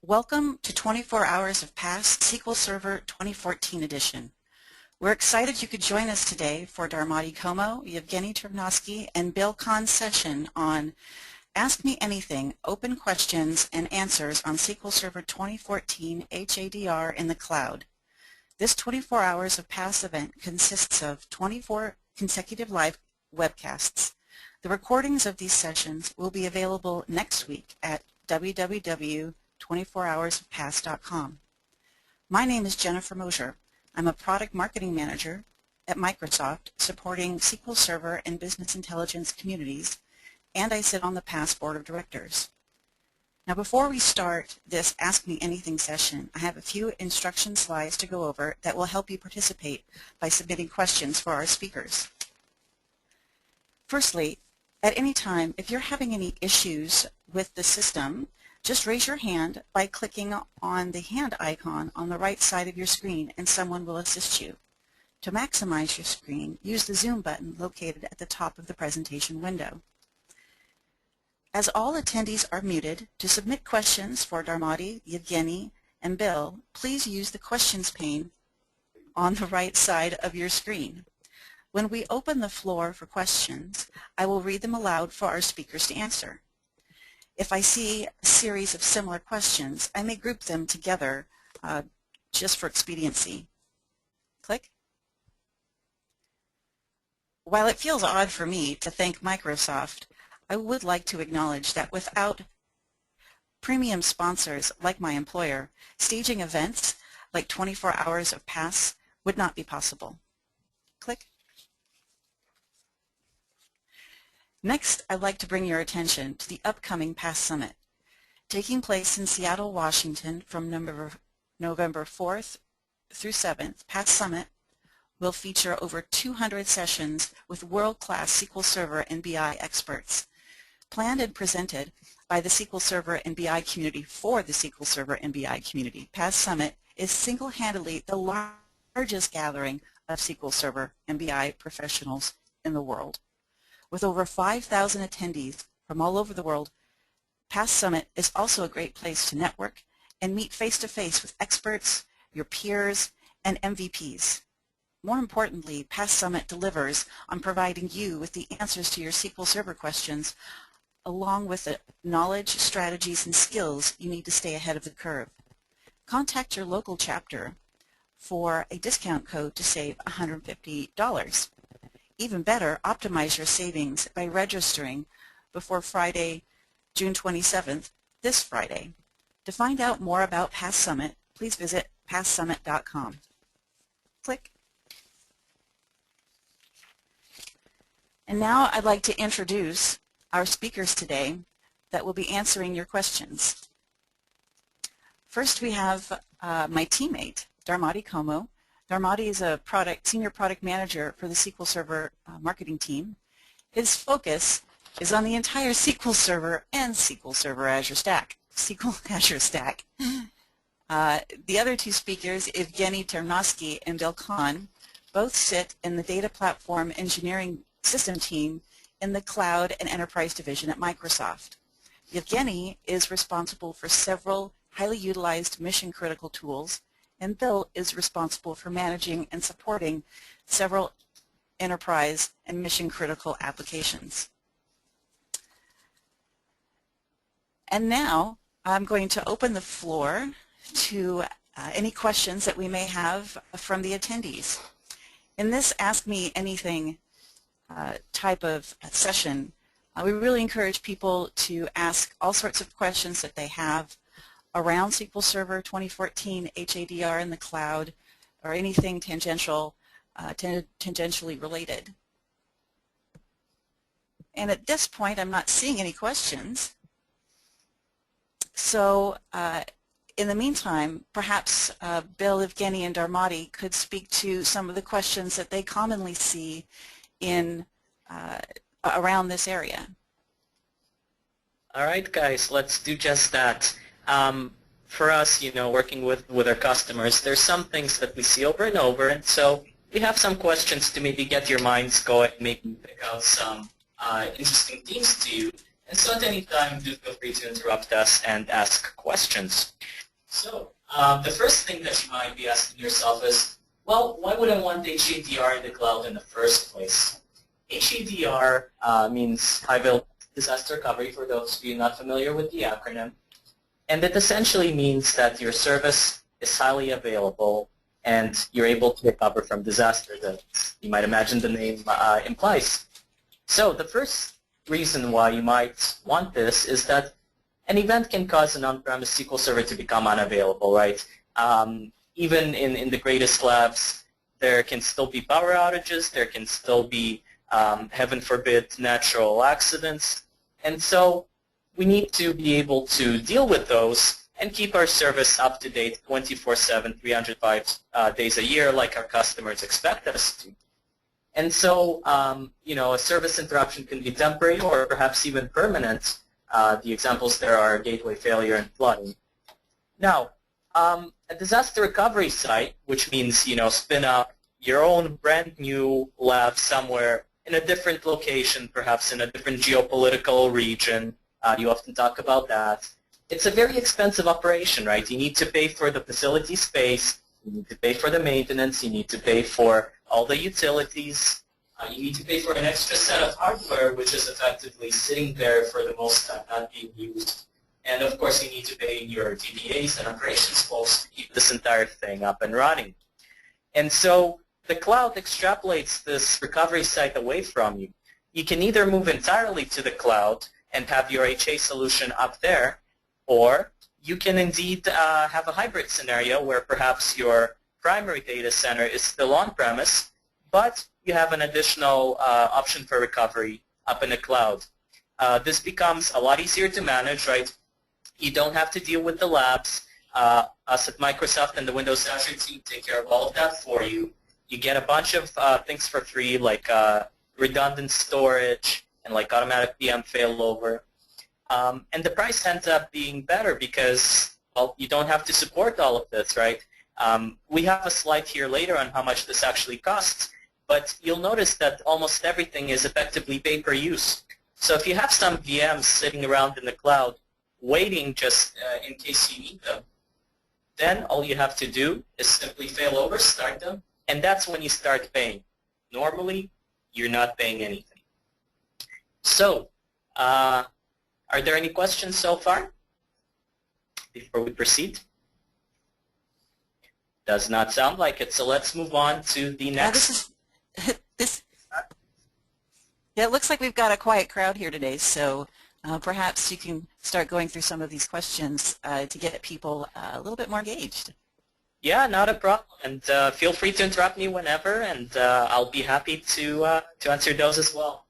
Welcome to 24 Hours of Past SQL Server 2014 edition. We're excited you could join us today for Darmati Como, Yevgeny Ternovsky, and Bill Kahn's session on Ask Me Anything, Open Questions and Answers on SQL Server 2014 HADR in the Cloud. This 24 Hours of Past event consists of 24 consecutive live webcasts. The recordings of these sessions will be available next week at www.24hoursofpast.com. My name is Jennifer Mosier. I'm a Product Marketing Manager at Microsoft supporting SQL Server and Business Intelligence communities, and I sit on the PAST Board of Directors. Now before we start this Ask Me Anything session, I have a few instruction slides to go over that will help you participate by submitting questions for our speakers. Firstly, at any time, if you're having any issues with the system, just raise your hand by clicking on the hand icon on the right side of your screen and someone will assist you. To maximize your screen, use the Zoom button located at the top of the presentation window. As all attendees are muted, to submit questions for Darmati, Yevgeny, and Bill, please use the questions pane on the right side of your screen. When we open the floor for questions, I will read them aloud for our speakers to answer. If I see a series of similar questions, I may group them together just for expediency. Click. While it feels odd for me to thank Microsoft, I would like to acknowledge that without premium sponsors like my employer, staging events like 24 Hours of Past would not be possible. Click. Next, I'd like to bring your attention to the upcoming PAST Summit. Taking place in Seattle, Washington from November 4th through 7th, PAST Summit will feature over 200 sessions with world-class SQL Server and BI experts. Planned and presented by the SQL Server and BI community for the SQL Server and BI community, PAST Summit is single-handedly the largest gathering of SQL Server and BI professionals in the world. With over 5,000 attendees from all over the world, PAST Summit is also a great place to network and meet face-to-face with experts, your peers, and MVPs. More importantly, PAST Summit delivers on providing you with the answers to your SQL Server questions, along with the knowledge, strategies, and skills you need to stay ahead of the curve. Contact your local chapter for a discount code to save $150. Even better, optimize your savings by registering before Friday, June 27th, this Friday. To find out more about PAST Summit, please visit pastsummit.com. Click. And now I'd like to introduce our speakers today that will be answering your questions. First, we have my teammate, Darmati Como. Darmati is a senior product manager for the SQL Server marketing team. His focus is on the entire SQL Server and SQL Server Azure Stack. SQL Azure Stack. The other two speakers, Yevgeny Ternovsky and Bill Kahn, both sit in the data platform engineering system team in the Cloud and Enterprise division at Microsoft. Yevgeny is responsible for several highly utilized mission-critical tools, and Bill is responsible for managing and supporting several enterprise and mission-critical applications. And now I'm going to open the floor to any questions that we may have from the attendees. In this Ask Me Anything type of session, we really encourage people to ask all sorts of questions that they have around SQL Server 2014 HADR in the cloud or anything tangentially related. And at this point, I'm not seeing any questions. So in the meantime, perhaps Bill, Yevgeny, and Darmati could speak to some of the questions that they commonly see in around this area. All right, guys, let's do just that. For us, working with our customers, there's some things that we see over and over, and so we have some questions to maybe get your minds going, maybe pick out some interesting themes to you. And so at any time, do feel free to interrupt us and ask questions. So the first thing that you might be asking yourself is, well, why would I want HADR in the cloud in the first place? HADR means High Availability Disaster Recovery, for those of you not familiar with the acronym. And it essentially means that your service is highly available and you're able to recover from disasters, as you might imagine the name implies. So the first reason why you might want this is that an event can cause an on-premise SQL Server to become unavailable, right? Even in the greatest labs, there can still be power outages, there can still be, heaven forbid, natural accidents. And so we need to be able to deal with those and keep our service up to date 24/7, 305 days a year like our customers expect us to. And so, a service interruption can be temporary or perhaps even permanent. The examples there are gateway failure and flooding. Now, a disaster recovery site, which means, spin up your own brand new lab somewhere in a different location, perhaps in a different geopolitical region. You often talk about that. It's a very expensive operation, right? You need to pay for the facility space, you need to pay for the maintenance, you need to pay for all the utilities, you need to pay for an extra set of hardware, which is effectively sitting there for the most time not being used. And of course, you need to pay your DBAs and operations folks to keep this entire thing up and running. And so the cloud extrapolates this recovery site away from you. You can either move entirely to the cloud and have your HA solution up there, or you can indeed have a hybrid scenario where perhaps your primary data center is still on-premise, but you have an additional option for recovery up in the cloud. This becomes a lot easier to manage, right? You don't have to deal with the labs. Us at Microsoft and the Windows Azure team take care of all of that for you. You get a bunch of things for free, like redundant storage and like automatic VM failover. And the price ends up being better because, well, you don't have to support all of this, right? We have a slide here later on how much this actually costs, but you'll notice that almost everything is effectively pay-per-use. So if you have some VMs sitting around in the cloud waiting just in case you need them, then all you have to do is simply fail over, start them, and that's when you start paying. Normally, you're not paying anything. So, are there any questions so far before we proceed? Does not sound like it, so let's move on to the next. Yeah, it looks like we've got a quiet crowd here today, so perhaps you can start going through some of these questions to get people a little bit more engaged. Yeah, not a problem, and feel free to interrupt me whenever, and I'll be happy to answer those as well.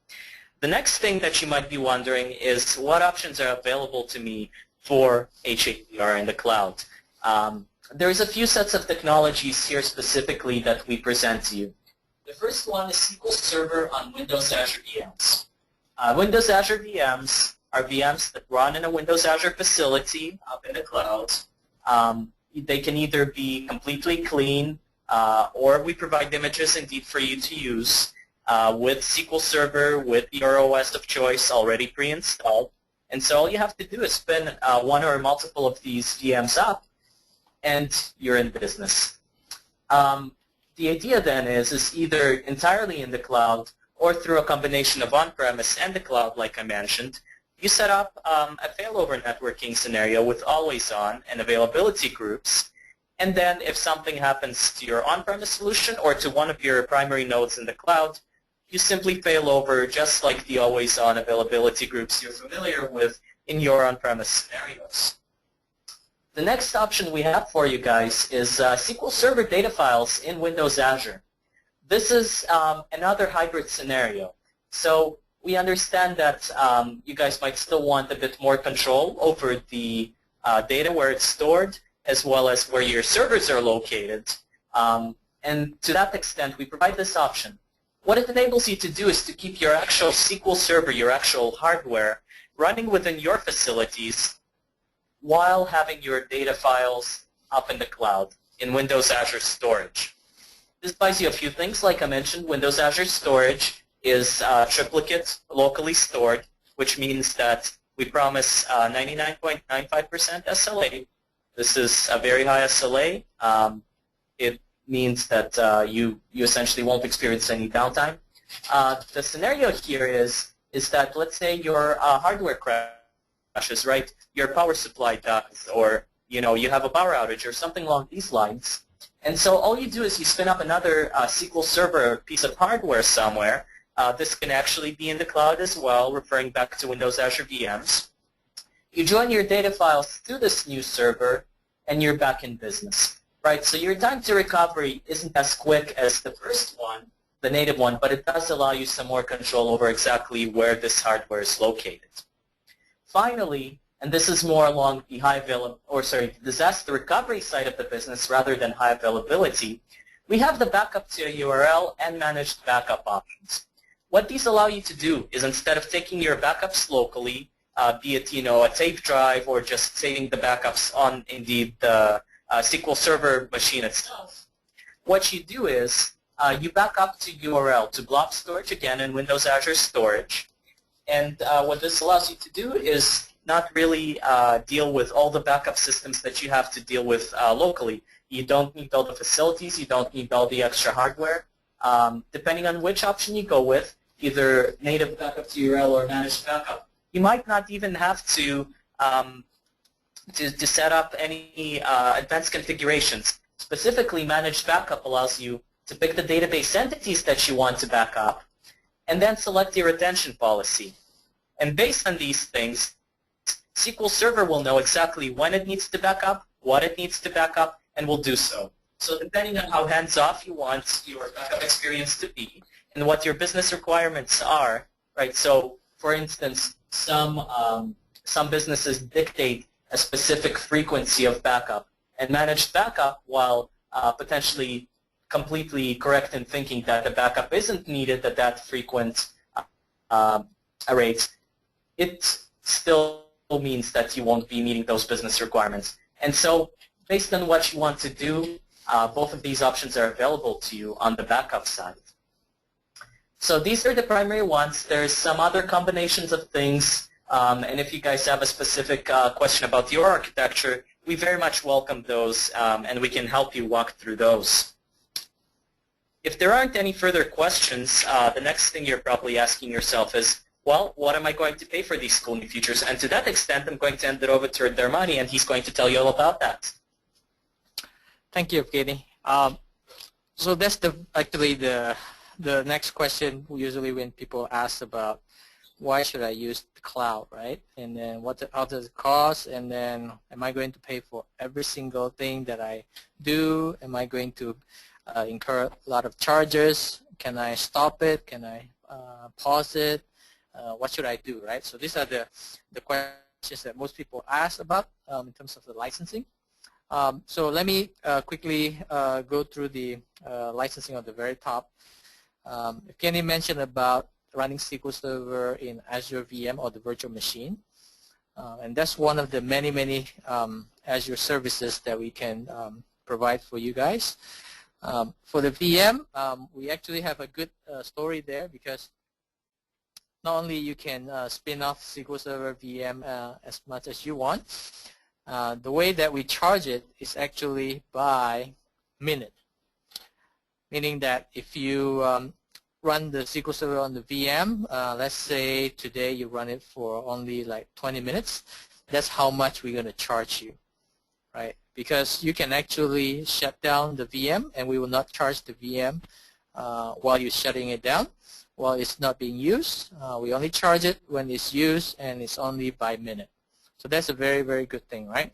The next thing that you might be wondering is what options are available to me for HADR in the cloud. There's a few sets of technologies here specifically that we present to you. The first one is SQL Server on Windows Azure VMs. Windows Azure VMs are VMs that run in a Windows Azure facility up in the cloud. They can either be completely clean or we provide images indeed for you to use. With SQL Server, with your OS of choice already pre-installed. And so all you have to do is spin one or multiple of these VMs up, and you're in business. The idea then is either entirely in the cloud or through a combination of on-premise and the cloud, like I mentioned, you set up a failover networking scenario with AlwaysOn and availability groups. And then if something happens to your on-premise solution or to one of your primary nodes in the cloud, you simply fail over just like the AlwaysOn availability groups you're familiar with in your on-premise scenarios. The next option we have for you guys is SQL Server data files in Windows Azure. This is another hybrid scenario. So we understand that you guys might still want a bit more control over the data where it's stored, as well as where your servers are located. And to that extent, we provide this option. What it enables you to do is to keep your actual SQL Server, your actual hardware, running within your facilities while having your data files up in the cloud in Windows Azure storage. This buys you a few things. Like I mentioned, Windows Azure storage is triplicate locally stored. which means that we promise 99.95% SLA. This is a very high SLA. It means that you essentially won't experience any downtime. The scenario here is that, let's say your hardware crashes, right? Your power supply dies, or you have a power outage or something along these lines. And so all you do is you spin up another SQL Server piece of hardware somewhere. This can actually be in the cloud as well, referring back to Windows Azure VMs. You join your data files to this new server, and you're back in business, right? So your time to recovery isn't as quick as the first one, the native one, but it does allow you some more control over exactly where this hardware is located. Finally, and this is more along the disaster recovery side of the business rather than high availability, we have the backup to a URL and managed backup options. What these allow you to do is, instead of taking your backups locally, be it a tape drive or just saving the backups on indeed the SQL Server machine itself, what you do is you back up to URL, to blob storage again in Windows Azure Storage. And what this allows you to do is not really deal with all the backup systems that you have to deal with locally. You don't need all the facilities. You don't need all the extra hardware. Depending on which option you go with, either native backup to URL or managed backup, you might not even have to set up any advanced configurations. Specifically, managed backup allows you to pick the database entities that you want to back up, and then select your retention policy. And based on these things, SQL Server will know exactly when it needs to back up, what it needs to back up, and will do so. So depending on how hands-off you want your backup experience to be and what your business requirements are, right? So, for instance, some businesses dictate a specific frequency of backup, and managed backup, while potentially completely correct in thinking that the backup isn't needed at that frequent rate, it still means that you won't be meeting those business requirements. And so, based on what you want to do, both of these options are available to you on the backup side. So these are the primary ones. There's some other combinations of things, and if you guys have a specific question about your architecture, we very much welcome those, and we can help you walk through those. If there aren't any further questions, the next thing you're probably asking yourself is, well, what am I going to pay for these cool new features? And to that extent, I'm going to hand it over to Dermani, and he's going to tell you all about that. Thank you, Evgeny. So that's actually the next question usually when people ask about why should I use the cloud, right? And then how does it cost? And then am I going to pay for every single thing that I do? Am I going to incur a lot of charges? Can I stop it? Can I pause it? What should I do, right? So these are the questions that most people ask about in terms of the licensing. So let me quickly go through the licensing at the very top. Kenny mentioned about running SQL Server in Azure VM or the virtual machine. And that's one of the many Azure services that we can provide for you guys. For the VM, we actually have a good story there, because not only you can spin off SQL Server VM as much as you want, the way that we charge it is actually by minute, meaning that if you run the SQL Server on the VM, let's say today you run it for only like 20 minutes, that's how much we're going to charge you, right? Because you can actually shut down the VM, and we will not charge the VM while you're shutting it down, while it's not being used. We only charge it when it's used, and it's only by minute. So that's a very good thing, right?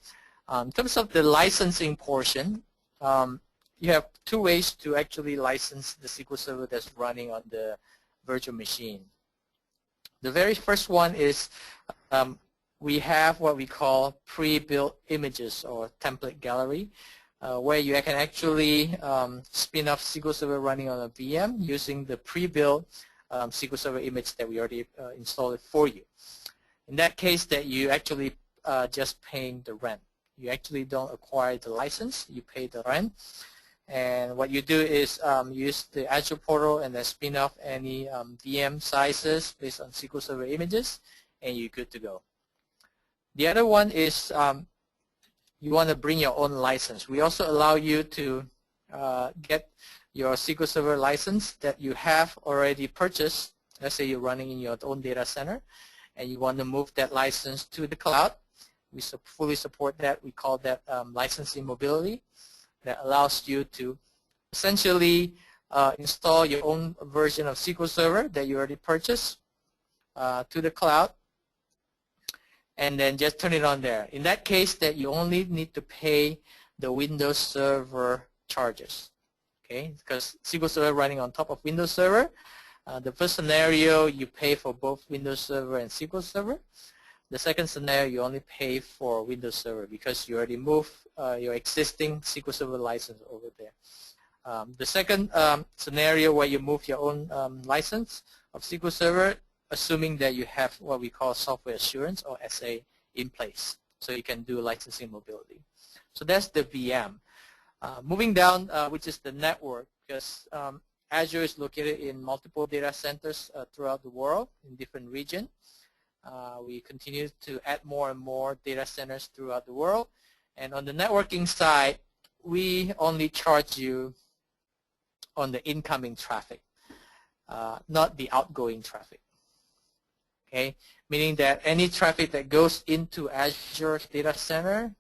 In terms of the licensing portion, you have two ways to actually license the SQL Server that's running on the virtual machine. The very first one is we have what we call pre-built images or template gallery, where you can actually spin off SQL Server running on a VM using the pre-built SQL Server image that we already installed for you. In that case, that you actually just paying the rent. You actually don't acquire the license, you pay the rent. And what you do is use the Azure portal and then spin off any VM sizes based on SQL Server images, and you're good to go. The other one is you want to bring your own license. We also allow you to get your SQL Server license that you have already purchased. Let's say you're running in your own data center and you want to move that license to the cloud. We fully support that. We call that licensing mobility. That allows you to essentially install your own version of SQL Server that you already purchased to the cloud, and then just turn it on there. In that case, that you only need to pay the Windows Server charges, okay? Because SQL Server running on top of Windows Server. The first scenario, you pay for both Windows Server and SQL Server. The second scenario, you only pay for Windows Server because you already moved your existing SQL Server license over there. The second scenario where you move your own license of SQL Server, assuming that you have what we call software assurance or SA in place, so you can do licensing mobility. So that's the VM. Moving down, which is the network, because Azure is located in multiple data centers throughout the world in different regions. We continue to add more and more data centers throughout the world. And on the networking side, we only charge you on the incoming traffic, not the outgoing traffic. Okay, meaning that any traffic that goes into Azure data center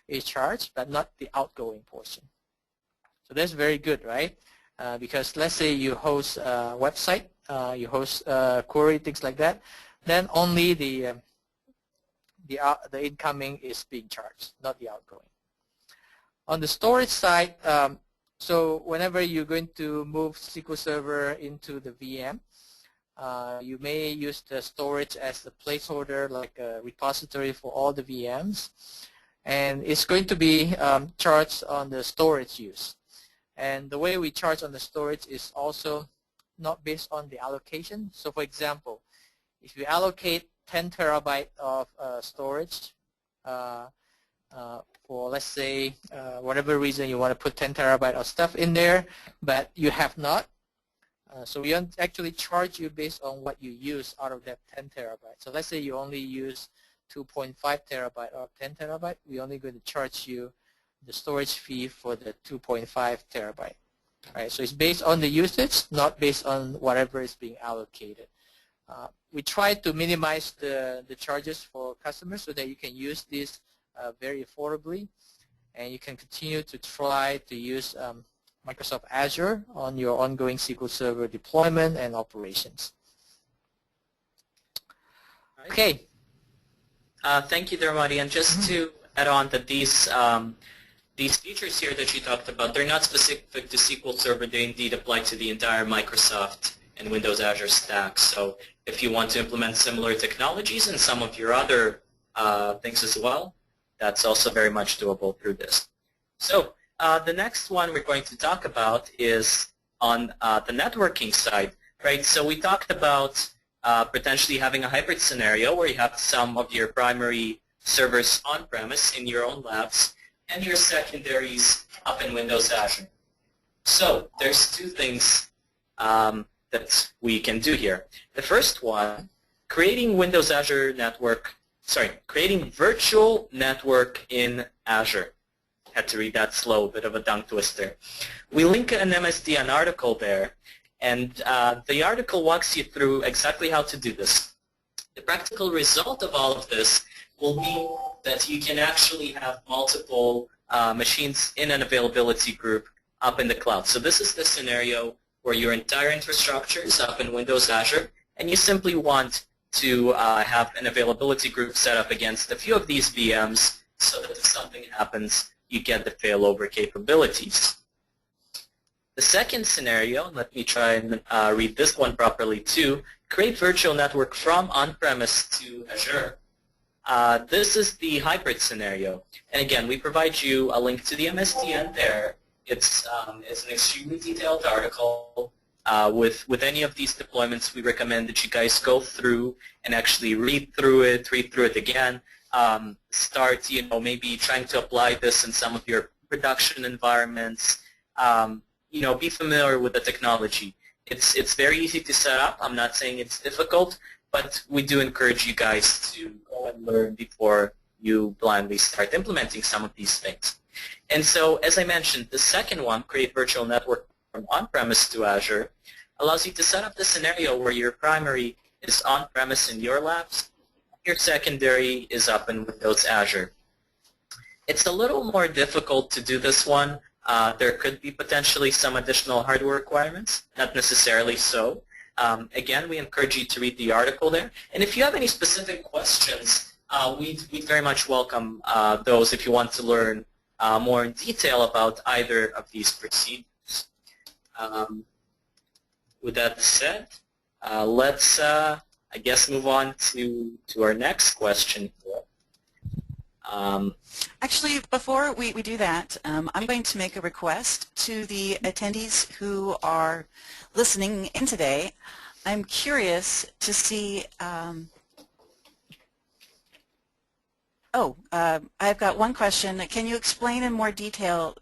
is charged, but not the outgoing portion. So that's very good, right? Because let's say you host a website, you host query, things like that, then only the incoming is being charged, not the outgoing. On the storage side, so whenever you're going to move SQL Server into the VM, you may use the storage as the placeholder, like a repository for all the VMs, and it's going to be charged on the storage use. And the way we charge on the storage is also not based on the allocation. So for example, if you allocate 10 terabyte of storage for, let's say, whatever reason you want to put 10 terabyte of stuff in there, but you have not, so we actually charge you based on what you use out of that 10 terabyte. So let's say you only use 2.5 terabyte or 10 terabyte, we're only going to charge you the storage fee for the 2.5 terabyte. Right? So it's based on the usage, not based on whatever is being allocated. We try to minimize the charges for customers so that you can use this very affordably, and you can continue to try to use Microsoft Azure on your ongoing SQL Server deployment and operations. Okay. Thank you, Dharmati. And just to add on that these features here that you talked about, they're not specific to SQL Server. They indeed apply to the entire Microsoft and Windows Azure stack. So if you want to implement similar technologies and some of your other things as well, that's also very much doable through this. So the next one we're going to talk about is on the networking side, right? So we talked about potentially having a hybrid scenario where you have some of your primary servers on-premise in your own labs and your secondaries up in Windows Azure. So there's two things that we can do here. The first one, creating virtual network in Azure. Had to read that slow, bit of a tongue twister. We link an MSDN article there, and the article walks you through exactly how to do this. The practical result of all of this will be that you can actually have multiple machines in an availability group up in the cloud. So this is the scenario where your entire infrastructure is up in Windows Azure, and you simply want to have an availability group set up against a few of these VMs so that if something happens, you get the failover capabilities. The second scenario, let me try and read this one properly too, create virtual network from on-premise to Azure. This is the hybrid scenario. And again, we provide you a link to the MSDN there. It's an extremely detailed article. With any of these deployments, we recommend that you guys go through and actually read through it again. Start, maybe trying to apply this in some of your production environments. Be familiar with the technology. It's very easy to set up. I'm not saying it's difficult, but we do encourage you guys to go and learn before you blindly start implementing some of these things. And so, as I mentioned, the second one, Create Virtual Network from on-premise to Azure, allows you to set up the scenario where your primary is on-premise in your labs, your secondary is up in Windows Azure. It's a little more difficult to do this one. There could be potentially some additional hardware requirements, not necessarily so. Again, we encourage you to read the article there. And if you have any specific questions, we'd very much welcome those if you want to learn more in detail about either of these procedures. With that said, let's, I guess, move on to our next question here. Actually, before we do that, I'm going to make a request to the attendees who are listening in today. I'm curious to see, I've got one question. Can you explain in more detail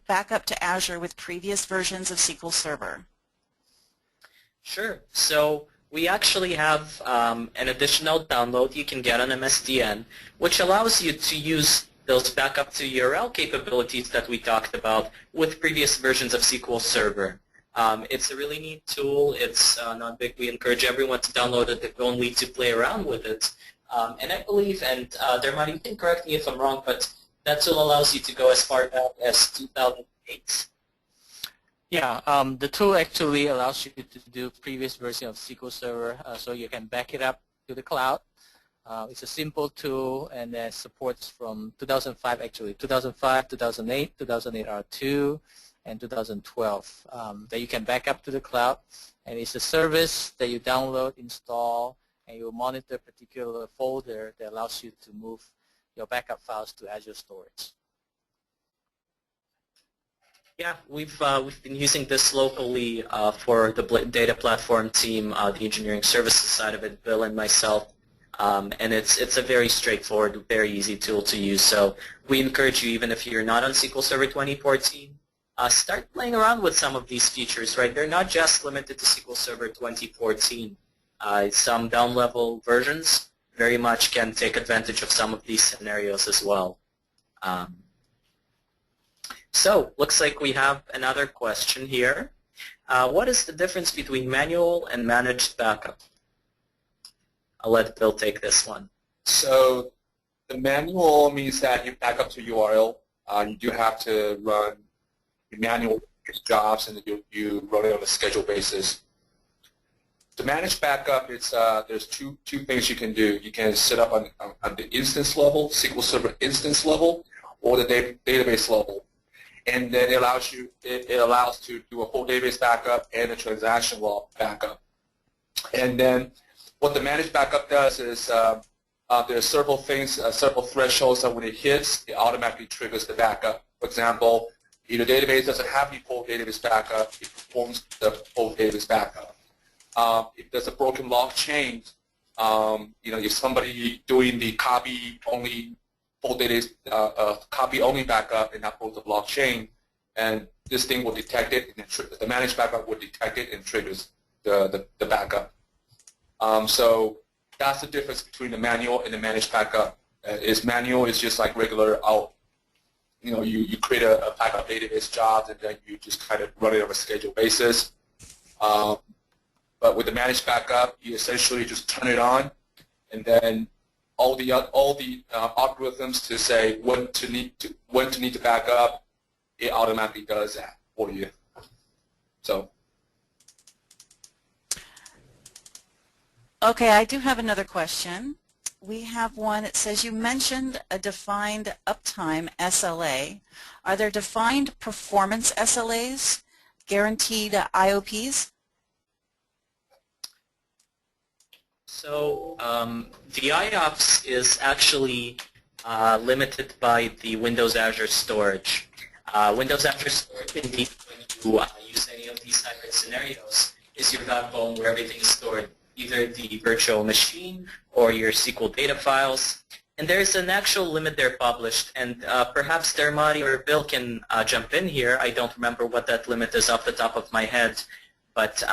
backup to Azure with previous versions of SQL Server? Sure. So we actually have an additional download you can get on MSDN, which allows you to use those backup to URL capabilities that we talked about with previous versions of SQL Server. It's a really neat tool. It's not big. We encourage everyone to download it. They don't need to play around with it. And I believe, and Dermot, you can correct me if I'm wrong, but that tool allows you to go as far back as 2008. Yeah, the tool actually allows you to do previous version of SQL Server, so you can back it up to the cloud. It's a simple tool, and it supports from 2005 actually, 2005, 2008, 2008 R2, and 2012 that you can back up to the cloud. And it's a service that you download, install, and you monitor a particular folder that allows you to move your backup files to Azure storage. Yeah, we've been using this locally for the data platform team, the engineering services side of it, Bill and myself, and it's a very straightforward, very easy tool to use. So we encourage you, even if you're not on SQL Server 2014, start playing around with some of these features. Right, they're not just limited to SQL Server 2014. Some down-level versions very much can take advantage of some of these scenarios as well. So, looks like we have another question here. What is the difference between manual and managed backup? I'll let Bill take this one. So, the manual means that you back up to URL. You do have to run manual jobs, and you run it on a schedule basis. The managed backup, it's there's two things you can do. You can set up on the instance level, SQL Server instance level, or the database level. And then it allows to do a full database backup and a transaction log backup. And then what the managed backup does is there are several things, several thresholds that when it hits, it automatically triggers the backup. For example, if the database doesn't have any full database backup, it performs the full database backup. If there's a broken log chain, if somebody doing the copy only full database copy only backup and not both the blockchain, and this thing will detect it, and the managed backup will detect it and triggers the backup. So that's the difference between the manual and the managed backup. Manual is just like regular you create a backup database job, and then you just kind of run it on a schedule basis. But with the managed backup, you essentially just turn it on, and then all the algorithms to say when to need to back up, it automatically does that for you. So. Okay, I do have another question. We have one. It says you mentioned a defined uptime SLA. Are there defined performance SLAs, guaranteed IOPs? So the IOPS is actually limited by the Windows Azure storage. Windows Azure storage, indeed, when you use any of these hybrid scenarios, is your backbone where everything is stored, either the virtual machine or your SQL data files. And there's an actual limit there published, and perhaps Dermot or Bill can jump in here. I don't remember what that limit is off the top of my head, but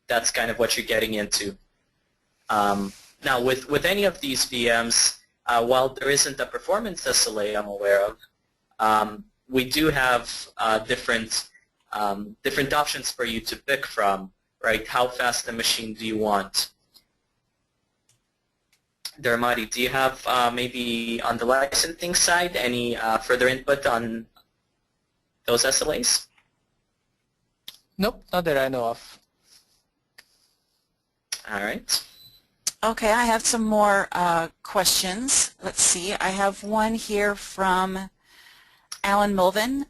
that's kind of what you're getting into. Now, with any of these VMs, while there isn't a performance SLA I'm aware of, we do have different options for you to pick from, right? How fast the machine do you want? Dharmati, do you have maybe on the licensing side any further input on those SLAs? Nope, not that I know of. All right. Okay, I have some more questions. Let's see. I have one here from Alan Mulvin.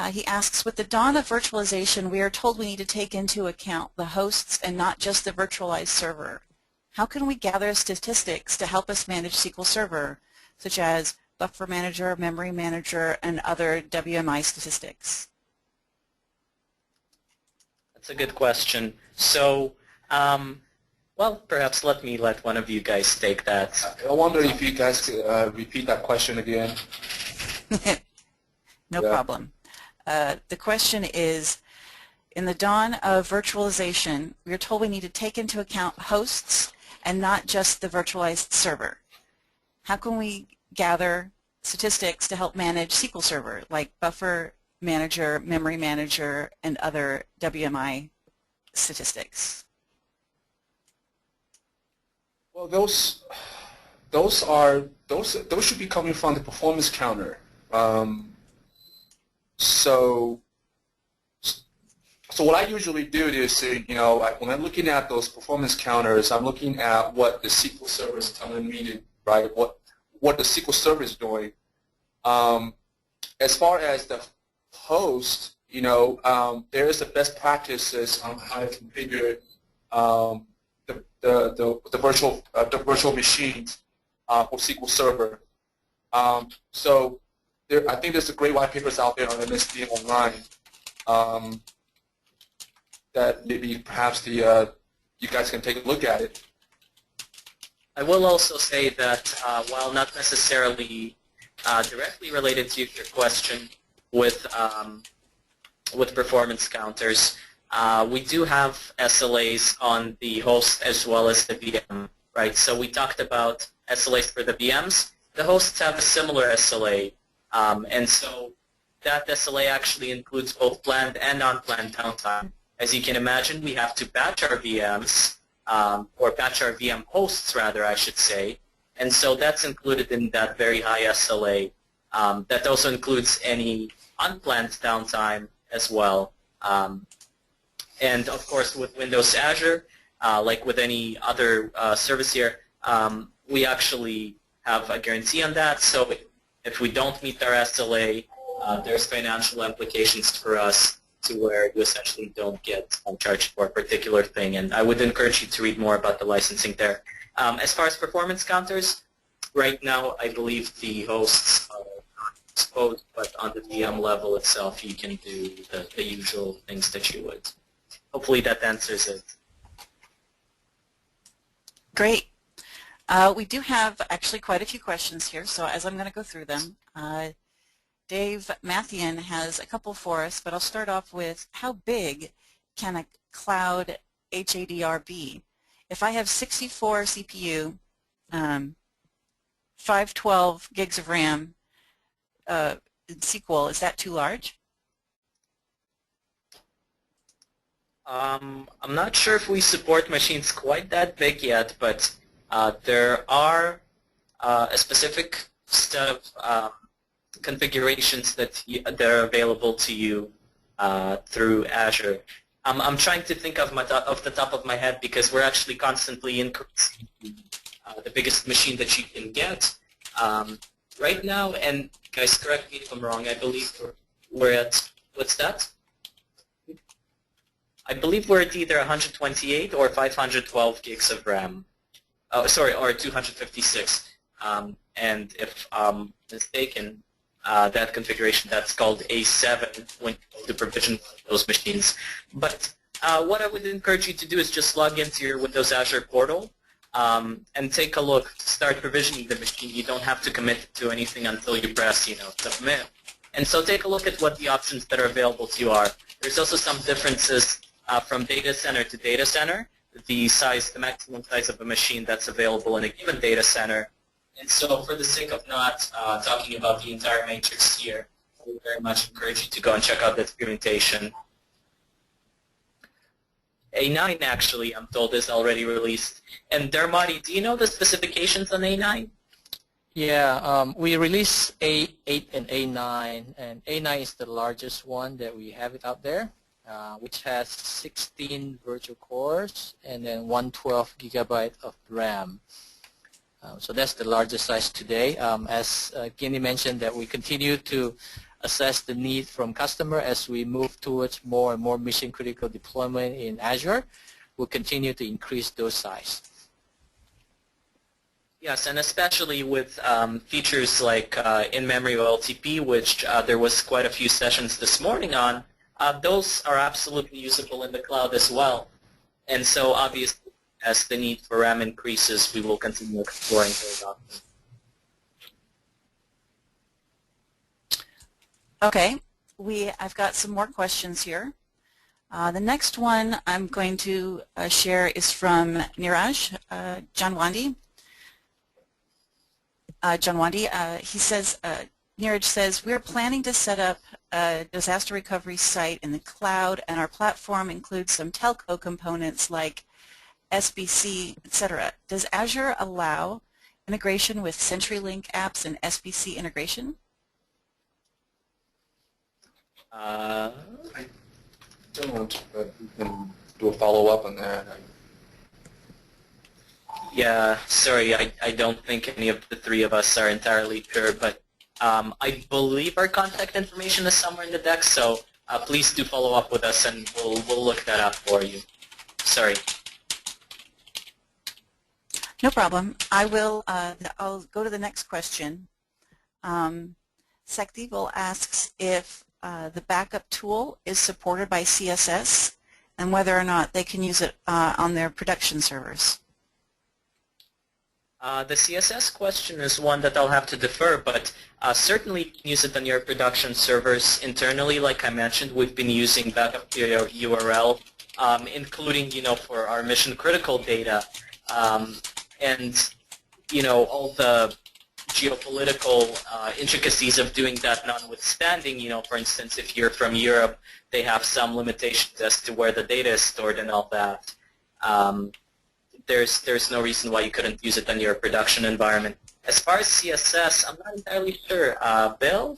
He asks, with the dawn of virtualization, we are told we need to take into account the hosts and not just the virtualized server. How can we gather statistics to help us manage SQL Server, such as buffer manager, memory manager, and other WMI statistics? That's a good question. So, well, perhaps let one of you guys take that. I wonder if you guys could repeat that question again. No problem. The question is, in the dawn of virtualization, we are told we need to take into account hosts and not just the virtualized server. How can we gather statistics to help manage SQL Server, like buffer manager, memory manager, and other WMI statistics? Well, those should be coming from the performance counter. So what I usually do is, when I'm looking at those performance counters, I'm looking at what the SQL Server is telling me to, right? What the SQL Server is doing. As far as the host, there is the best practices on how to configure the virtual machines for SQL Server. So I think there's a great white papers out there on MSD online that maybe perhaps you guys can take a look at it. I will also say that while not necessarily directly related to your question with performance counters, we do have SLAs on the host as well as the VM, right? So we talked about SLAs for the VMs. The hosts have a similar SLA, and so that SLA actually includes both planned and non-planned downtime. As you can imagine, we have to batch our VMs, or batch our VM hosts, rather, I should say, and so that's included in that very high SLA. That also includes any unplanned downtime as well. And of course, with Windows Azure, like with any other service here, we actually have a guarantee on that. So if we don't meet our SLA, there's financial implications for us to where you essentially don't get charged for a particular thing. And I would encourage you to read more about the licensing there. As far as performance counters, right now I believe the hosts are exposed, but on the VM level itself, you can do the usual things that you would. Hopefully that answers it. Great. We do have actually quite a few questions here, so as I'm going to go through them, Dave Mathian has a couple for us, but I'll start off with, how big can a cloud HADR be? If I have 64 CPU, 512 gigs of RAM in SQL, is that too large? I'm not sure if we support machines quite that big yet, but there are a specific set of configurations that are available to you through Azure. I'm trying to think of the top of my head because we're actually constantly increasing the biggest machine that you can get right now. And guys, correct me if I'm wrong. I believe we're at, what's that? I believe we're at either 128 or 512 gigs of RAM. Oh, sorry, or 256. And if I'm mistaken, that configuration, that's called A7 when you to provision those machines. But what I would encourage you to do is just log into your Windows Azure portal and take a look, start provisioning the machine. You don't have to commit to anything until you press, submit. And so take a look at what the options that are available to you are. There's also some differences from data center to data center. the maximum size of a machine that's available in a given data center. And so for the sake of not talking about the entire matrix here, I would very much encourage you to go and check out the documentation. A9 actually, I'm told, is already released. And Dharmati, do you know the specifications on A9? Yeah, we released A8 and A9, and A9 is the largest one that we have it out there, which has 16 virtual cores and then 112 gigabyte of RAM. So that's the largest size today. As Guinea mentioned, that we continue to assess the need from customer as we move towards more and more mission-critical deployment in Azure. We'll continue to increase those size. Yes, and especially with features like in-memory OLTP, which there was quite a few sessions this morning on, those are absolutely usable in the cloud as well. And so obviously, as the need for RAM increases, we will continue exploring those options. Okay, I've got some more questions here. The next one I'm going to share is from Niraj Janwandi. He says, Niraj says, we're planning to set up a disaster recovery site in the cloud, and our platform includes some telco components like SBC, etc. Does Azure allow integration with CenturyLink apps and SBC integration? I don't, but we can do a follow-up on that. Yeah, sorry, I don't think any of the three of us are entirely sure, but I believe our contact information is somewhere in the deck, so please do follow up with us and we'll look that up for you. Sorry. No problem. I'll go to the next question. Sektivil asks if the backup tool is supported by CSS and whether or not they can use it on their production servers. The CSS question is one that I'll have to defer, but certainly you can use it on your production servers internally. Like I mentioned, we've been using backup to your URL, including, for our mission-critical data, and, all the geopolitical intricacies of doing that notwithstanding, for instance, if you're from Europe, they have some limitations as to where the data is stored and all that. There's no reason why you couldn't use it in your production environment. As far as CSS, I'm not entirely sure. Bill?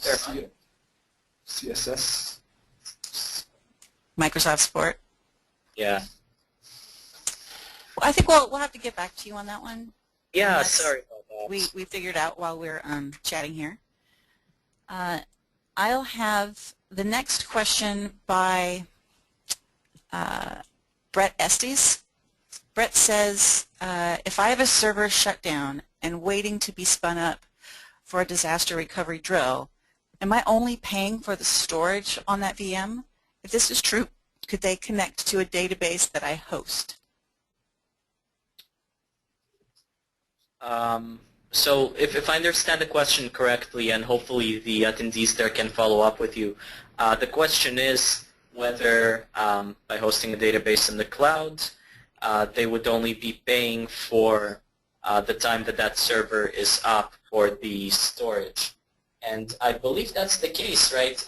CSS? Microsoft support? Yeah. Well, I think we'll have to get back to you on that one. Yeah, Unless sorry about that. we figured out while we're chatting here. I'll have the next question by Brett Estes. Brett says, if I have a server shut down and waiting to be spun up for a disaster recovery drill, am I only paying for the storage on that VM? If this is true, could they connect to a database that I host? So if I understand the question correctly, and hopefully the attendees there can follow up with you, the question is whether by hosting a database in the cloud, they would only be paying for the time that server is up for the storage. And I believe that's the case, right?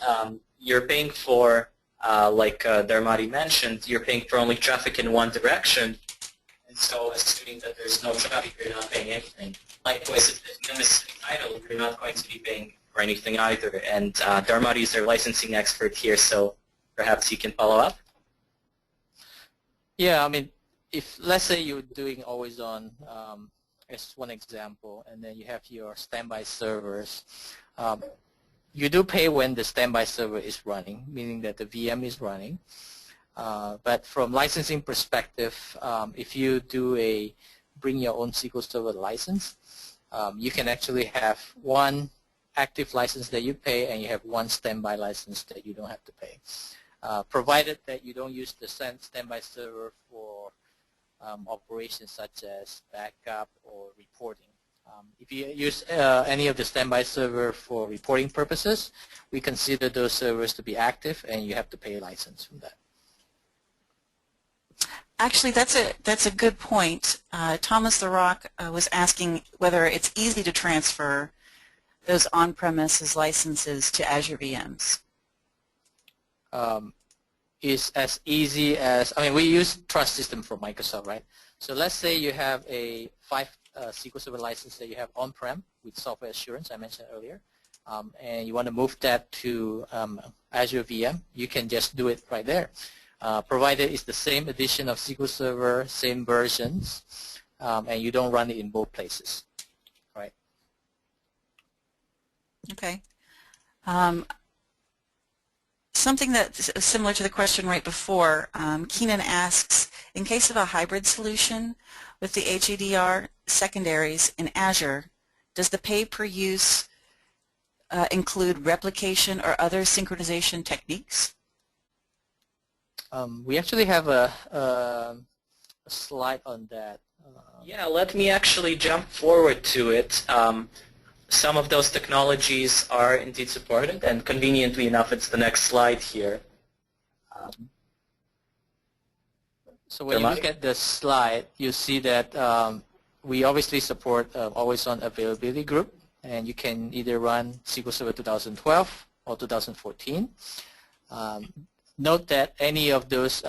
You're paying for, like Dharmati mentioned, you're paying for only traffic in one direction. And so assuming that there's no traffic, you're not paying anything. Likewise, if the VM is idle, you're not going to be paying for anything either. And Dharmati is their licensing expert here, so perhaps he can follow up. Yeah, I mean, if let's say you're doing AlwaysOn as one example, and then you have your standby servers, you do pay when the standby server is running, meaning that the VM is running. But from licensing perspective, if you do a bring your own SQL Server license, you can actually have one active license that you pay and you have one standby license that you don't have to pay, provided that you don't use the standby server for operations such as backup or reporting. If you use any of the standby server for reporting purposes, we consider those servers to be active and you have to pay a license from that. Actually, that's a good point. Thomas the Rock was asking whether it's easy to transfer those on-premises licenses to Azure VMs. Is as easy as, I mean, we use Trust System from Microsoft, right? So let's say you have a 5 SQL Server license that you have on-prem with software assurance I mentioned earlier, and you want to move that to Azure VM, you can just do it right there. Provided it's the same edition of SQL Server, same versions, and you don't run it in both places, right? Okay. Something that's similar to the question right before, Keenan asks, in case of a hybrid solution with the HADR secondaries in Azure, does the pay-per-use include replication or other synchronization techniques? We actually have a slide on that. Yeah, let me actually jump forward to it. Some of those technologies are indeed supported, and conveniently enough, it's the next slide here. So when you look at the slide, you see that we obviously support AlwaysOn availability group, and you can either run SQL Server 2012 or 2014. Note that any of those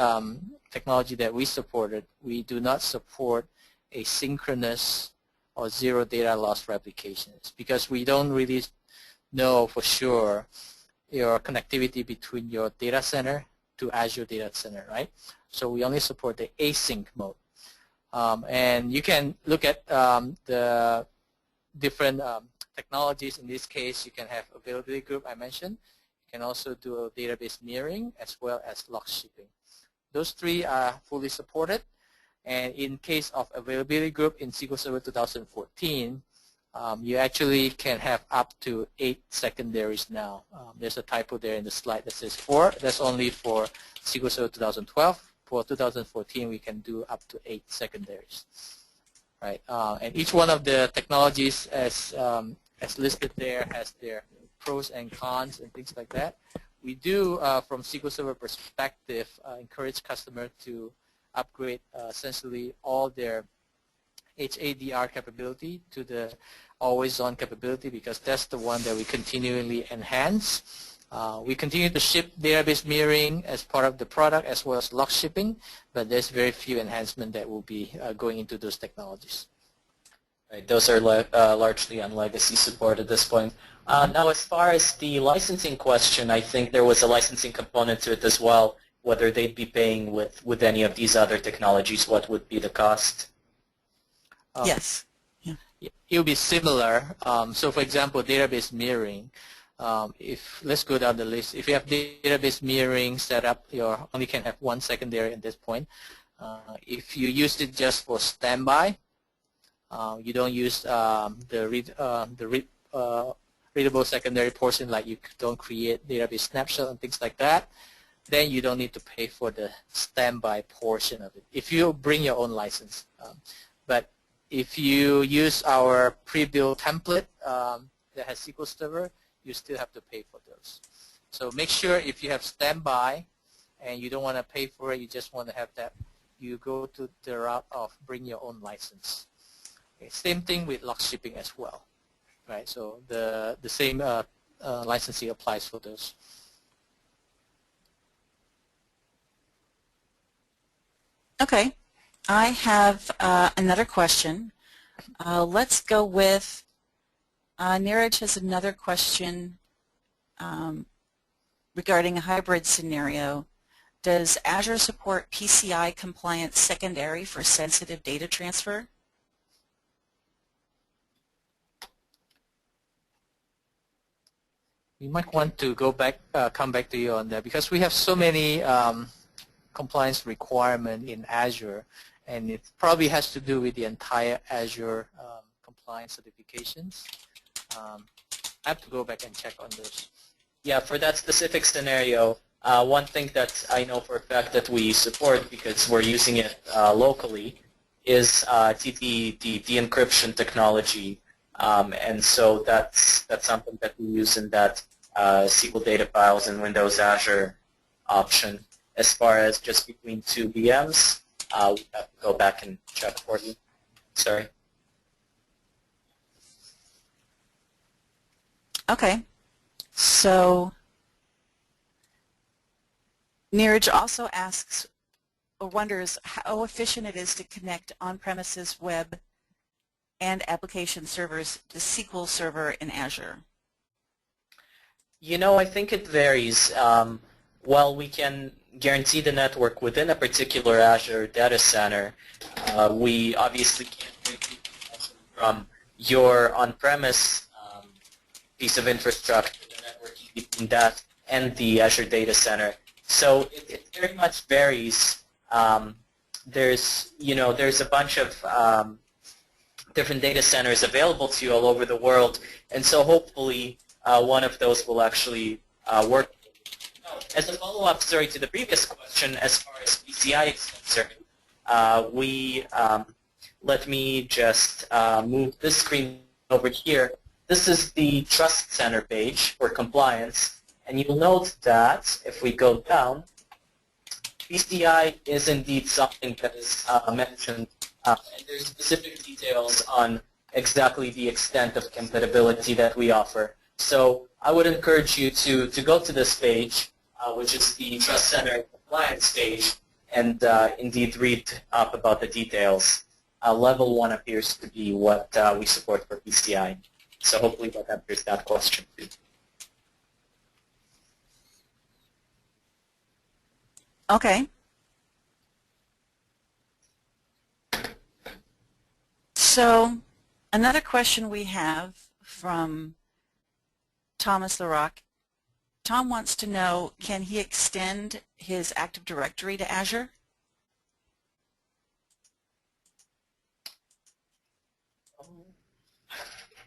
technology that we supported, we do not support asynchronous or zero data loss replications because we don't really know for sure your connectivity between your data center to Azure data center, right? So we only support the async mode. And you can look at the different technologies. In this case, you can have availability group I mentioned. You can also do database mirroring as well as log shipping. Those three are fully supported. And in case of availability group in SQL Server 2014, you actually can have up to 8 secondaries now. There's a typo there in the slide that says 4. That's only for SQL Server 2012. For 2014, we can do up to 8 secondaries. Right? And each one of the technologies as listed there has their pros and cons and things like that. We do, from SQL Server perspective, encourage customers to upgrade essentially all their HADR capability to the AlwaysOn capability because that's the one that we continually enhance. We continue to ship database mirroring as part of the product as well as log shipping, but there's very few enhancements that will be going into those technologies. Right, those are largely on legacy support at this point. Now, as far as the licensing question, I think there was a licensing component to it as well. Whether they'd be paying with any of these other technologies, what would be the cost? Yes. Yeah. It will be similar. So, for example, database mirroring. Let's go down the list. If you have database mirroring set up, you only can have 1 secondary at this point. If you used it just for standby, you don't use the readable secondary portion, like you don't create database snapshot and things like that, then you don't need to pay for the standby portion of it if you bring your own license. But if you use our pre-built template that has SQL Server, you still have to pay for those. So make sure if you have standby and you don't want to pay for it, you just want to have that, you go to the route of bring your own license. Okay, same thing with log shipping as well, right? So the same licensing applies for those. Okay, I have another question. Let's go with, Neeraj has another question regarding a hybrid scenario. Does Azure support PCI compliant secondary for sensitive data transfer? We might want to go back, come back to you on that because we have so many compliance requirement in Azure, and it probably has to do with the entire Azure compliance certifications. I have to go back and check on those. Yeah, for that specific scenario, one thing that I know for a fact that we support because we're using it locally is the encryption technology, and so that's something that we use in that SQL data files in Windows Azure option. As far as just between 2 VMs, we have to go back and check for you. Sorry. Okay. So Neeraj also asks or wonders how efficient it is to connect on-premises web and application servers to SQL Server in Azure. You know, I think it varies. While we can guarantee the network within a particular Azure data center, we obviously can't guarantee from your on-premise piece of infrastructure, the networking between that and the Azure data center. So it very much varies. There's a bunch of different data centers available to you all over the world, and so hopefully one of those will actually work. As a follow-up, sorry, to the previous question, as far as PCI is concerned, let me just move this screen over here. This is the Trust Center page for compliance, and you'll note that if we go down, PCI is indeed something that is mentioned, and there's specific details on exactly the extent of compatibility that we offer. So I would encourage you to go to this page, which is the Trust Center compliance page, and indeed read up about the details. Level 1 appears to be what we support for PCI. So hopefully that answers that question too. Okay. So another question we have from Thomas LaRock. Tom wants to know, can he extend his Active Directory to Azure?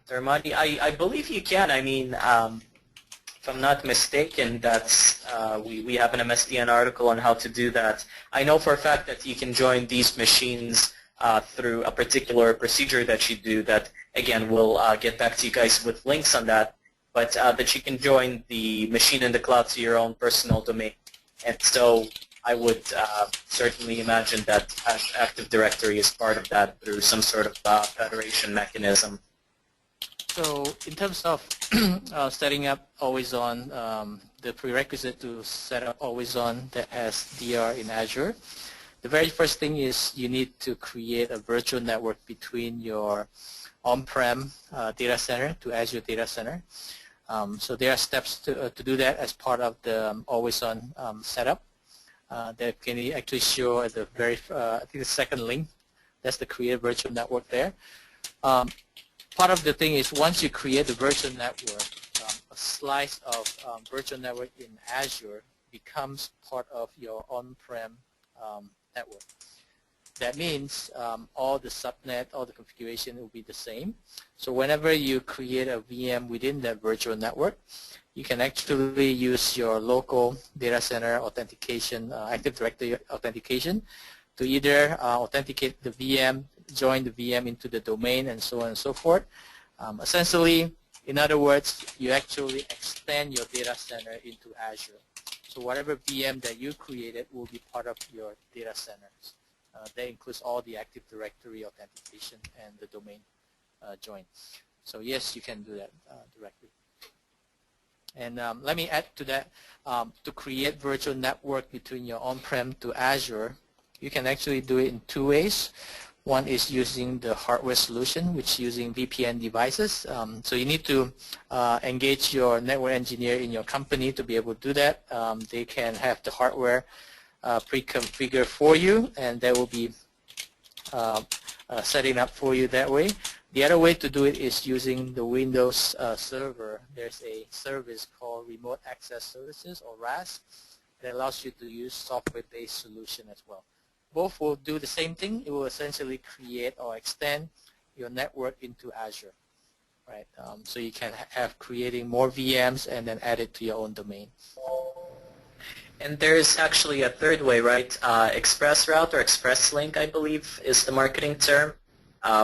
Ramadi, I believe you can. I mean, if I'm not mistaken, that's we have an MSDN article on how to do that. I know for a fact that you can join these machines through a particular procedure that you do that, again, we'll get back to you guys with links on that, but that you can join the machine in the cloud to your own personal domain. And so I would certainly imagine that Active Directory is part of that through some sort of federation mechanism. So in terms of setting up AlwaysOn, the prerequisite to set up AlwaysOn that has DR in Azure, the very first thing is you need to create a virtual network between your on-prem data center to Azure data center. So there are steps to do that as part of the AlwaysOn setup. That can actually show at the very, I think the second link, that's the create virtual network there. Part of the thing is once you create the virtual network, a slice of virtual network in Azure becomes part of your on-prem network. That means all the subnet, all the configuration will be the same. So whenever you create a VM within that virtual network, you can actually use your local data center authentication, Active Directory authentication, to either authenticate the VM, join the VM into the domain, and so on and so forth. Essentially, in other words, you actually extend your data center into Azure. So whatever VM that you created will be part of your data centers. That includes all the Active Directory authentication and the domain join. So yes, you can do that directly. And let me add to that, to create virtual network between your on-prem to Azure, you can actually do it in two ways. One is using the hardware solution, which is using VPN devices. So you need to engage your network engineer in your company to be able to do that. They can have the hardware pre-configured for you, and they will be setting up for you that way. The other way to do it is using the Windows server. There's a service called Remote Access Services, or RAS, that allows you to use software-based solution as well. Both will do the same thing. It will essentially create or extend your network into Azure, right? So you can have creating more VMs and then add it to your own domain. And there's actually a third way, right? Express Route or Express Link, I believe, is the marketing term,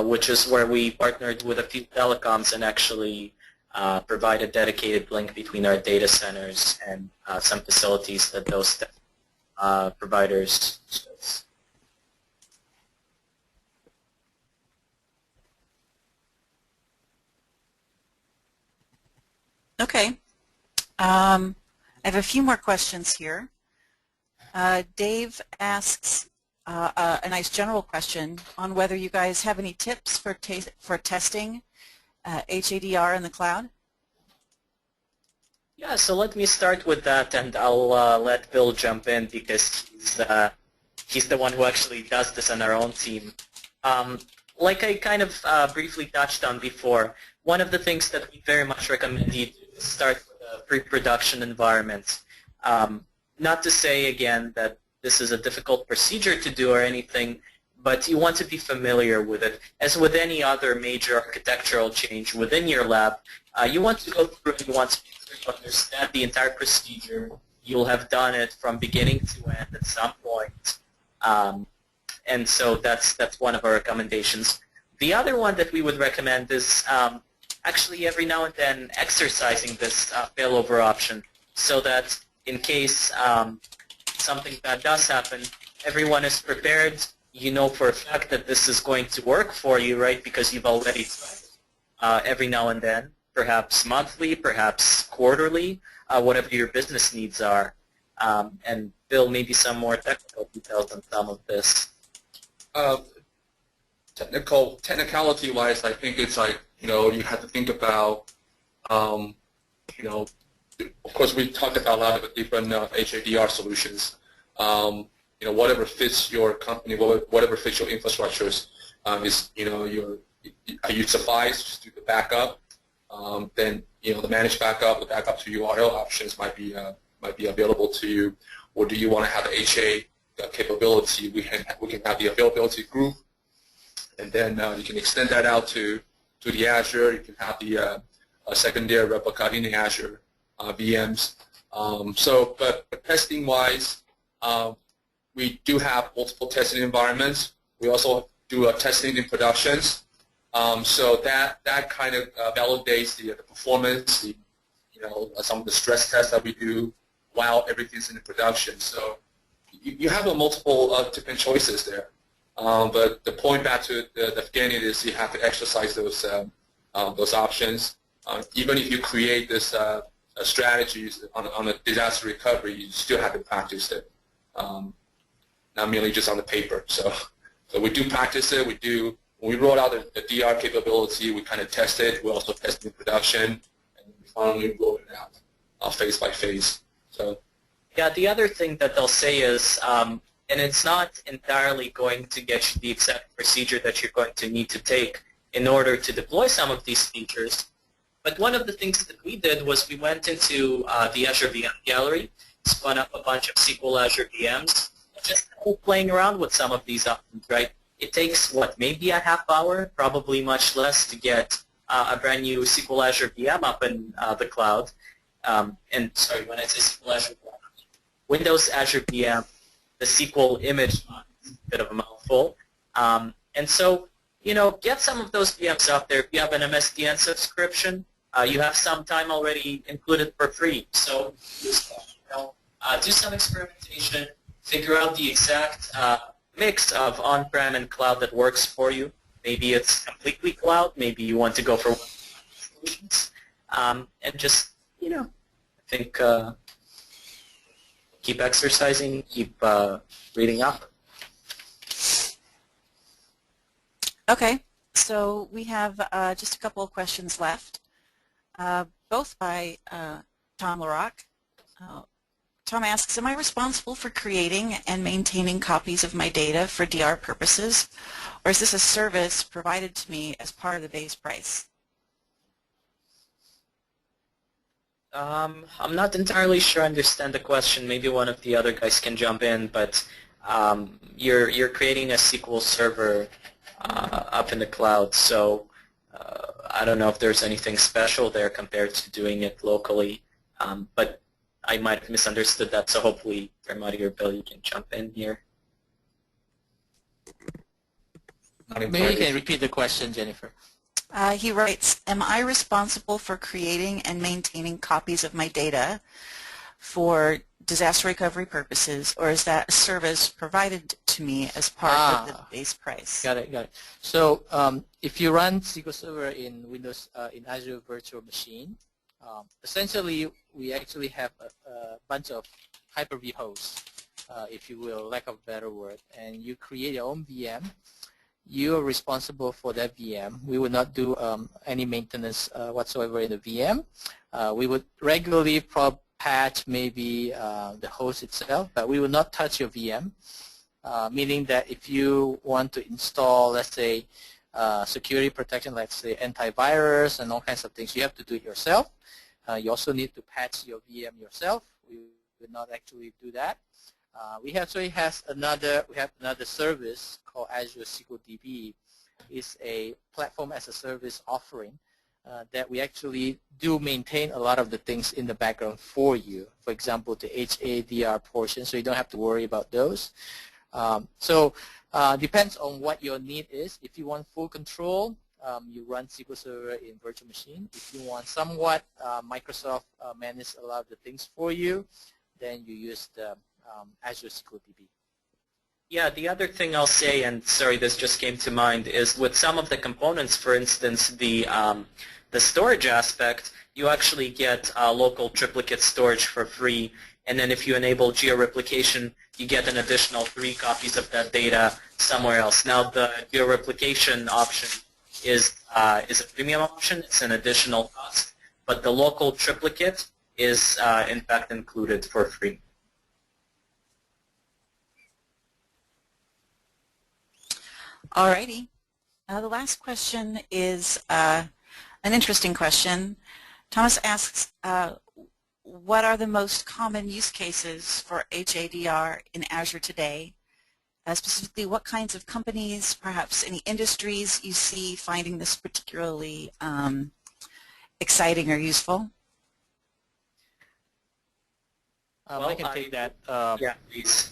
which is where we partnered with a few telecoms and actually provide a dedicated link between our data centers and some facilities that those providers use. Okay. I have a few more questions here. Dave asks a nice general question on whether you guys have any tips for testing HADR in the cloud. Yeah, so let me start with that, and I'll let Bill jump in because he's the one who actually does this on our own team. Like I kind of briefly touched on before, one of the things that we very much recommend you do is start with a pre-production environment. Not to say, again, that this is a difficult procedure to do or anything, but you want to be familiar with it. As with any other major architectural change within your lab, you want to go through and you want to be sure you understand the entire procedure. You'll have done it from beginning to end at some point. And so that's one of our recommendations. The other one that we would recommend is actually every now and then exercising this failover option so that in case something bad does happen, everyone is prepared. You know for a fact that this is going to work for you, right, because you've already tried every now and then, perhaps monthly, perhaps quarterly, whatever your business needs are. And Bill, maybe some more technical details on some of this. Technicality-wise, I think it's like, you have to think about, of course, we talked about a lot of different HADR solutions. Whatever fits your company, whatever fits your infrastructures, you suffice just do the backup. Then the managed backup, the backup to URL options might be available to you. Or do you want to have the HA capability? We can have the availability group, and then you can extend that out to the Azure. You can have the secondary replica in the Azure VMs. But testing-wise, we do have multiple testing environments. We also do testing in productions. So that kind of validates the performance, some of the stress tests that we do while everything's in the production. So you have multiple different choices there. But the point back to the beginning is you have to exercise those options. Even if you create this strategies on a disaster recovery, you still have to practice it, not merely just on the paper. So we do practice it. When we roll out the DR capability, we kind of test it. We also test it in production, and we finally roll it out phase by phase. So. Yeah, the other thing that they'll say is, and it's not entirely going to get you the exact procedure that you're going to need to take in order to deploy some of these features, but one of the things that we did was we went into the Azure VM gallery, spun up a bunch of SQL Azure VMs, just playing around with some of these options, right? It takes, maybe a half hour, probably much less, to get a brand new SQL Azure VM up in the cloud. And sorry, when I say SQL Azure VM, Windows Azure VM, the SQL image, is a bit of a mouthful. And so, get some of those VMs out there. If you have an MSDN subscription, you have some time already included for free. So do some experimentation, figure out the exact mix of on-prem and cloud that works for you. Maybe it's completely cloud. Maybe you want to go for one solutions. And just, I think keep exercising, keep reading up. Okay, so we have just a couple of questions left, both by Tom LaRock. Tom asks, am I responsible for creating and maintaining copies of my data for DR purposes, or is this a service provided to me as part of the base price? I'm not entirely sure I understand the question. Maybe one of the other guys can jump in, but you're creating a SQL server up in the cloud, so I don't know if there's anything special there compared to doing it locally, but I might have misunderstood that, so hopefully Ramadi or Bill, you can jump in here. Maybe you can repeat the question, Jennifer. He writes, am I responsible for creating and maintaining copies of my data for disaster recovery purposes, or is that a service provided to me as part of the base price? Got it. So if you run SQL Server in Windows, in Azure Virtual Machine, Essentially, we actually have a bunch of Hyper-V hosts, if you will, lack of a better word, and you create your own VM. You are responsible for that VM. We would not do any maintenance whatsoever in the VM. We would regularly patch maybe the host itself, but we will not touch your VM, meaning that if you want to install, let's say, security protection, let's say antivirus and all kinds of things, you have to do it yourself. You also need to patch your VM yourself. We will not actually do that. We actually have another service called Azure SQL DB. It's a platform as a service offering that we actually do maintain a lot of the things in the background for you. For example, the HADR portion, so you don't have to worry about those. Depends on what your need is. If you want full control, you run SQL Server in virtual machine. If you want somewhat Microsoft manage a lot of the things for you, then you use the Azure SQL DB. Yeah, the other thing I'll say, and sorry, this just came to mind, is with some of the components, for instance, the storage aspect, you actually get local triplicate storage for free, and then if you enable geo-replication, you get an additional 3 copies of that data somewhere else. Now, the geo-replication option is a premium option. It's an additional cost, but the local triplicate is, in fact, included for free. Alrighty. The last question is an interesting question. Thomas asks, what are the most common use cases for HADR in Azure today? Specifically, what kinds of companies, perhaps any industries you see finding this particularly exciting or useful? Well, I can take that. Yeah, please.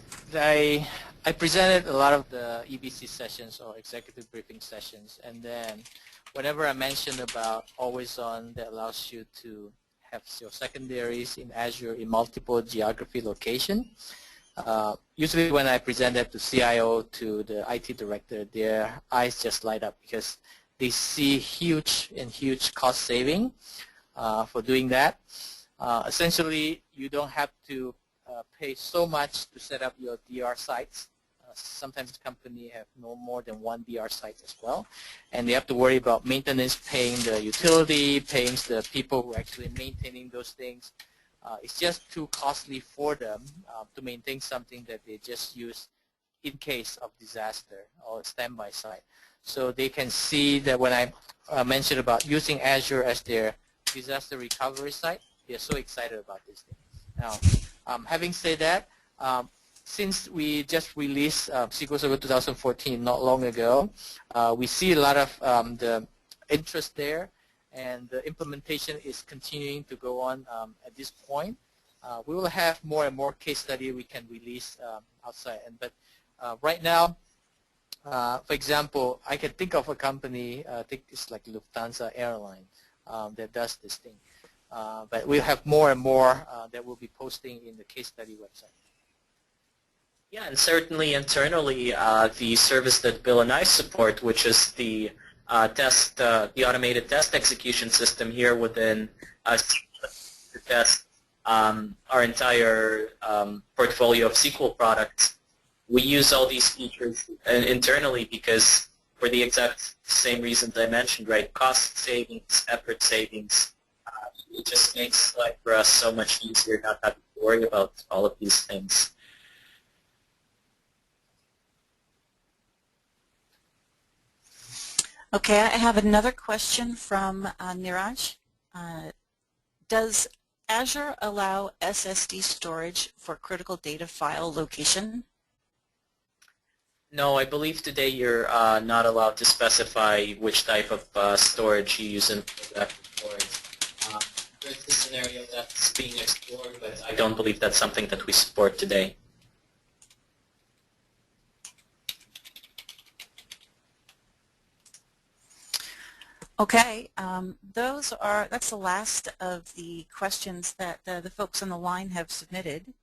I presented a lot of the EBC sessions or executive briefing sessions, and then whenever I mentioned about AlwaysOn that allows you to have your secondaries in Azure in multiple geography location, usually when I present that to CIO, to the IT director, their eyes just light up because they see huge cost saving for doing that. Essentially, you don't have to pay so much to set up your DR sites. Sometimes the company have no more than 1 DR site as well, and they have to worry about maintenance, paying the utility, paying the people who are actually maintaining those things. It's just too costly for them to maintain something that they just use in case of disaster or standby site. So they can see that when I mentioned about using Azure as their disaster recovery site, they're so excited about this thing. Now, having said that, since we just released SQL Server 2014 not long ago, we see a lot of the interest there, and the implementation is continuing to go on at this point. We will have more and more case study we can release outside. But right now, for example, I can think of a company, I think it's like Lufthansa airline that does this thing. But we'll have more and more that we'll be posting in the case study website. Yeah, and certainly internally, the service that Bill and I support, which is the the automated test execution system here within us to test our entire portfolio of SQL products. We use all these features internally because for the exact same reasons I mentioned, right? Cost savings, effort savings. It just makes life for us so much easier not having to worry about all of these things. Okay, I have another question from Niraj. Does Azure allow SSD storage for critical data file location? No, I believe today you're not allowed to specify which type of storage you use in that storage. There's a scenario that's being explored, but I don't believe that's something that we support today. Okay, that's the last of the questions that the folks on the line have submitted.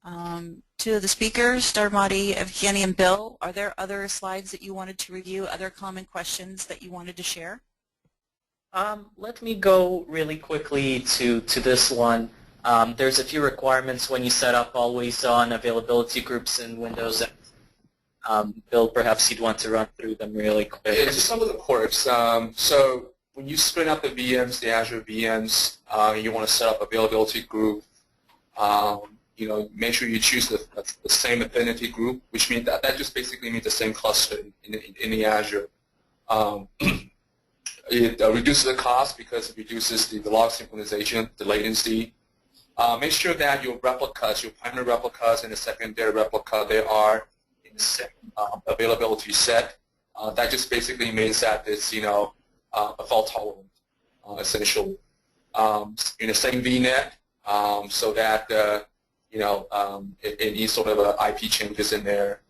To the speakers, Dharmati, Evgeny, and Bill, are there other slides that you wanted to review, other common questions that you wanted to share? Let me go really quickly to this one. There's a few requirements when you set up AlwaysOn availability groups in Windows. Bill, perhaps you'd want to run through them really quick. Yeah, just some of the quirks. So when you spin up the VMs, the Azure VMs, you want to set up availability group. Make sure you choose the same affinity group, which means that just basically means the same cluster in the Azure. It reduces the cost because it reduces the log synchronization, the latency. Make sure that your replicas, your primary replicas and the secondary replica, they are in the same availability set. That just basically means that it's a fault tolerant, essentially. In the same VNet, so that any sort of IP changes in there,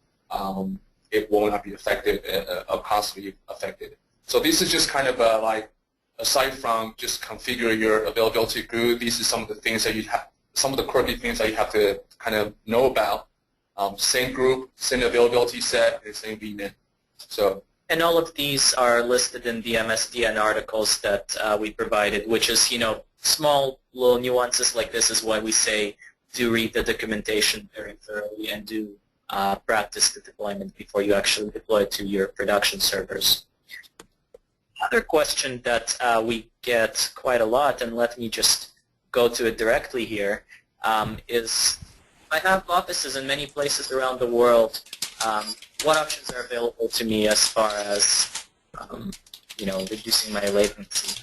it will not be affected or constantly affected. So this is just kind of like, aside from just configure your availability group, these are some of the things that you have, some of the quirky things that you have to kind of know about. Same group, same availability set, and same VNet. So. And all of these are listed in the MSDN articles that we provided, which is, small little nuances like this is why we say do read the documentation very thoroughly and do practice the deployment before you actually deploy it to your production servers. Another question that we get quite a lot, and let me just go to it directly here, is I have offices in many places around the world. What options are available to me as far as reducing my latency?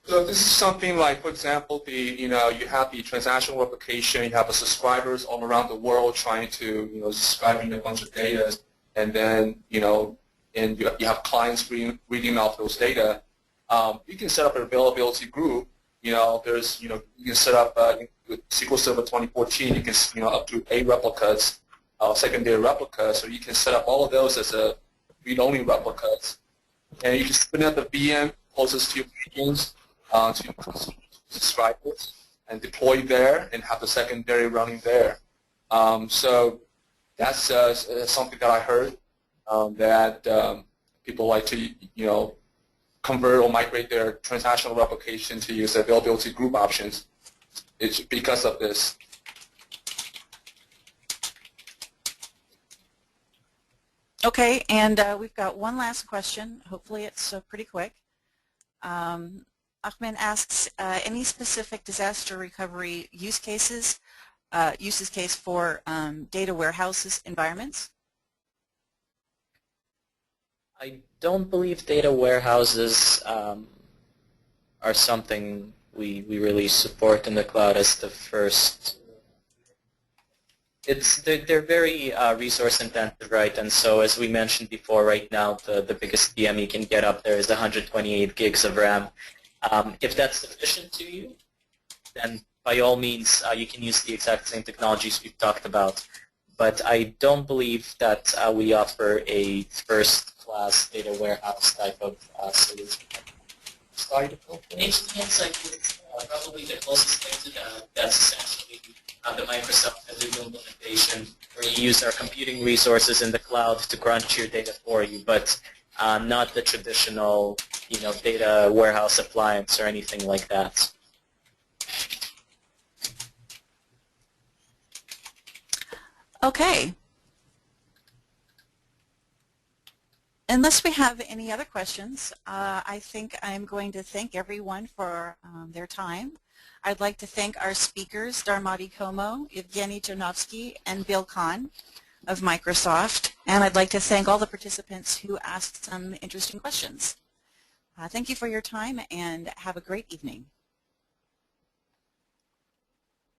So this is something like, for example, you have the transactional replication, you have the subscribers all around the world trying to subscribing a bunch of data, and then and you have clients reading off those data. You can set up an availability group. You can set up with SQL Server 2014. You can up to 8 replicas, secondary replicas. So you can set up all of those as a read-only replicas, and you can spin up the VM closest to your regions, to your subscribers, and deploy there, and have the secondary running there. So that's something that I heard. That people like to, convert or migrate their transactional replication to use availability group options. It's because of this. Okay, and we've got one last question. Hopefully it's pretty quick. Ahmed asks, any specific disaster recovery use case for data warehouses environments? I don't believe data warehouses are something we really support in the cloud as the first. They're very resource intensive, right? And so as we mentioned before, right now the biggest VM you can get up there is 128 gigs of RAM. If that's sufficient to you, then by all means you can use the exact same technologies we've talked about. But I don't believe that we offer a first-class data warehouse type of solution. HDN is probably the closest thing to that. That's essentially the Microsoft Azure implementation, where you use our computing resources in the cloud to crunch your data for you, but not the traditional, data warehouse appliance or anything like that. Okay. Unless we have any other questions, I think I'm going to thank everyone for their time. I'd like to thank our speakers, Darmati Como, Evgeny Janovsky, and Bill Kahn of Microsoft. And I'd like to thank all the participants who asked some interesting questions. Thank you for your time, and have a great evening.